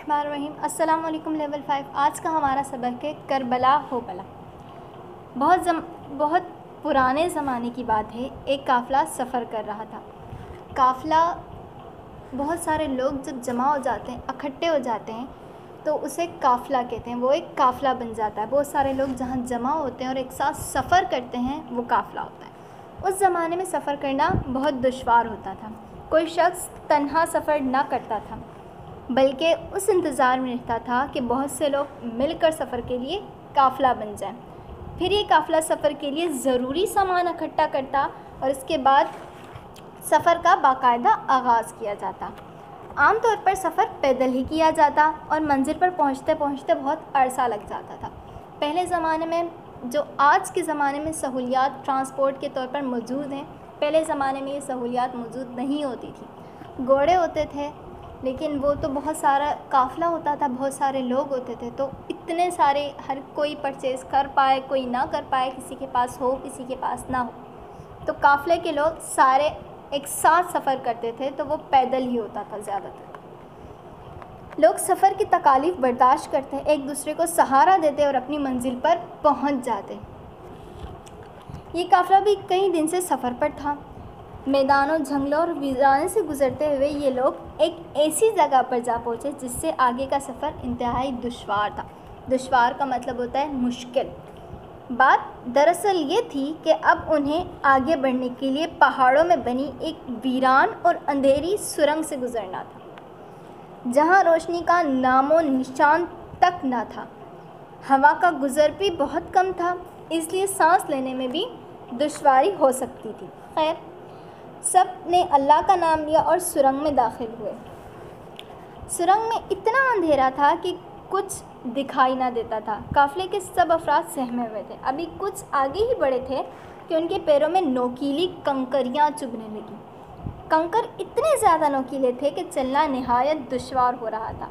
बिस्मिल्लाहिर्रहमानिर्रहीम। अस्सलाम वालेकुम लेवल 5। आज का हमारा सबक है करबला हो बला। बहुत पुराने ज़माने की बात है। एक काफ़िला सफ़र कर रहा था। काफ़िला बहुत सारे लोग जब जमा हो जाते हैं, इकट्ठे हो जाते हैं, तो उसे काफ़िला कहते हैं। वो एक काफ़िला बन जाता है। बहुत सारे लोग जहाँ जमा होते हैं और एक साथ सफ़र करते हैं, वो काफ़िला होता है। उस ज़माने में सफ़र करना बहुत दुश्वार होता था। कोई शख्स तन्हा सफ़र ना करता था, बल्कि उस इंतज़ार में रहता था कि बहुत से लोग मिलकर सफ़र के लिए काफ़िला बन जाएं। फिर ये काफ़िला सफ़र के लिए ज़रूरी सामान इकट्ठा करता और इसके बाद सफ़र का बाकायदा आगाज़ किया जाता। आम तौर पर सफ़र पैदल ही किया जाता और मंजिल पर पहुंचते पहुंचते बहुत अरसा लग जाता था। पहले ज़माने में जो आज के ज़माने में सहूलियात ट्रांसपोर्ट के तौर पर मौजूद हैं, पहले ज़माने में ये सहूलियात मौजूद नहीं होती थी। घोड़े होते थे, लेकिन वो तो बहुत सारा काफ़िला होता था, बहुत सारे लोग होते थे, तो इतने सारे हर कोई परचेज़ कर पाए, कोई ना कर पाए, किसी के पास हो, किसी के पास ना हो। तो काफ़िले के लोग सारे एक साथ सफ़र करते थे, तो वो पैदल ही होता था। ज़्यादातर लोग सफ़र की तकालीफ बर्दाश्त करते, एक दूसरे को सहारा देते और अपनी मंजिल पर पहुंच जाते। ये काफ़िला भी कई दिन से सफ़र पर था। मैदानों, जंगलों और वीराने से गुज़रते हुए ये लोग एक ऐसी जगह पर जा पहुँचे जिससे आगे का सफ़र इंतहाई दुश्वार था। दुश्वार का मतलब होता है मुश्किल। बात दरअसल ये थी कि अब उन्हें आगे बढ़ने के लिए पहाड़ों में बनी एक वीरान और अंधेरी सुरंग से गुज़रना था, जहाँ रोशनी का नामो निशान तक न था। हवा का गुज़र भी बहुत कम था, इसलिए सांस लेने में भी दुश्वारी हो सकती थी। खैर, सब ने अल्लाह का नाम लिया और सुरंग में दाखिल हुए। सुरंग में इतना अंधेरा था कि कुछ दिखाई ना देता था। काफ़िले के सब अफराद सहमे हुए थे। अभी कुछ आगे ही बढ़े थे कि उनके पैरों में नोकीली कंकरियाँ चुभने लगी। कंकर इतने ज़्यादा नोकीले थे कि चलना नहायत दुश्वार हो रहा था।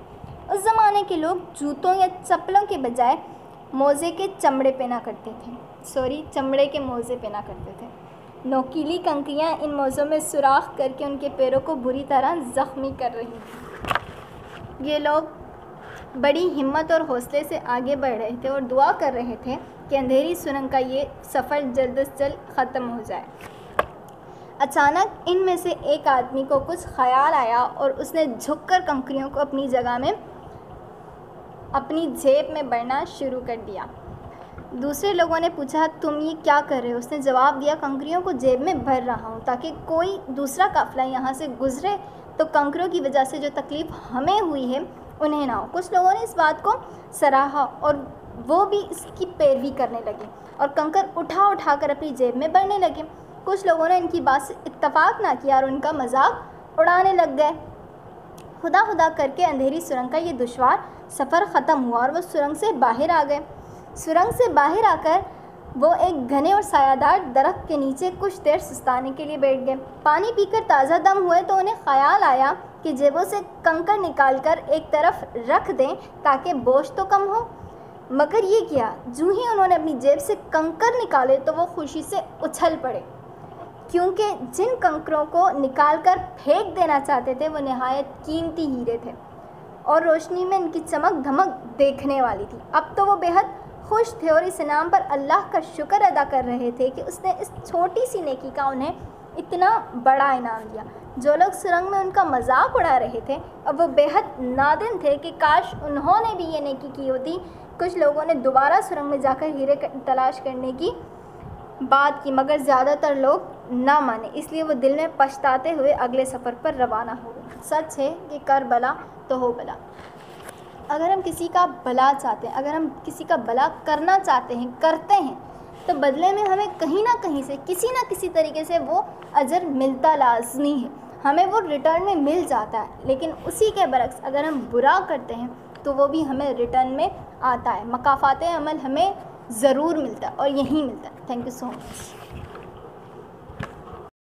उस ज़माने के लोग जूतों या चप्पलों के बजाय चमड़े के मोज़े पहना करते थे। नोकीली कंकरियाँ इन मोज़ों में सुराख करके उनके पैरों को बुरी तरह ज़ख्मी कर रही थी। ये लोग बड़ी हिम्मत और हौसले से आगे बढ़ रहे थे और दुआ कर रहे थे कि अंधेरी सुरंग का ये सफ़र जल्द से जल्द ख़त्म हो जाए। अचानक इनमें से एक आदमी को कुछ ख़याल आया और उसने झुककर कंकरियों को अपनी जगह में अपनी जेब में भरना शुरू कर दिया। दूसरे लोगों ने पूछा, तुम ये क्या कर रहे हो? उसने जवाब दिया, कंकरियों को जेब में भर रहा हूँ ताकि कोई दूसरा काफ़िला यहाँ से गुज़रे तो कंकरियों की वजह से जो तकलीफ़ हमें हुई है उन्हें ना हो। कुछ लोगों ने इस बात को सराहा और वो भी इसकी पैरवी करने लगे और कंकर उठा कर अपनी जेब में भरने लगे। कुछ लोगों ने इनकी बात से इत्तफाक ना किया और उनका मजाक उड़ाने लग गए। खुदा करके अंधेरी सुरंग का ये दुश्वार सफ़र ख़त्म हुआ और वो सुरंग से बाहर आ गए। सुरंग से बाहर आकर वो एक घने और सायादार दरख्त के नीचे कुछ देर सुस्ताने के लिए बैठ गए। पानी पीकर ताज़ा दम हुए तो उन्हें ख़याल आया कि जेबों से कंकर निकालकर एक तरफ रख दें ताकि बोझ तो कम हो। मगर ये किया, जूँ ही उन्होंने अपनी जेब से कंकर निकाले तो वो खुशी से उछल पड़े, क्योंकि जिन कंकरों को निकालकर फेंक देना चाहते थे वो नहायत कीमती हीरे थे और रोशनी में इनकी चमक धमक देखने वाली थी। अब तो वो बेहद खुश थे और इस इनाम पर अल्लाह का शुक्र अदा कर रहे थे कि उसने इस छोटी सी नेकी का उन्हें इतना बड़ा इनाम दिया। जो लोग सुरंग में उनका मजाक उड़ा रहे थे अब वो बेहद नादिम थे कि काश उन्होंने भी ये नेकी की होती। कुछ लोगों ने दोबारा सुरंग में जाकर हीरे तलाश करने की बात की, मगर ज़्यादातर लोग ना माने, इसलिए वो दिल में पछताते हुए अगले सफ़र पर रवाना हो गए। सच है कि कर बला तो हो बला। अगर हम किसी का भला चाहते हैं, अगर हम किसी का भला करना चाहते हैं, करते हैं, तो बदले में हमें कहीं ना कहीं से किसी ना किसी तरीके से वो अजर मिलता लाजमी है, हमें वो रिटर्न में मिल जाता है। लेकिन उसी के बरक्स अगर हम बुरा करते हैं तो वो भी हमें रिटर्न में आता है। मकाफ़ात अमल हमें ज़रूर मिलता है और यहीं मिलता है। Thank you so much.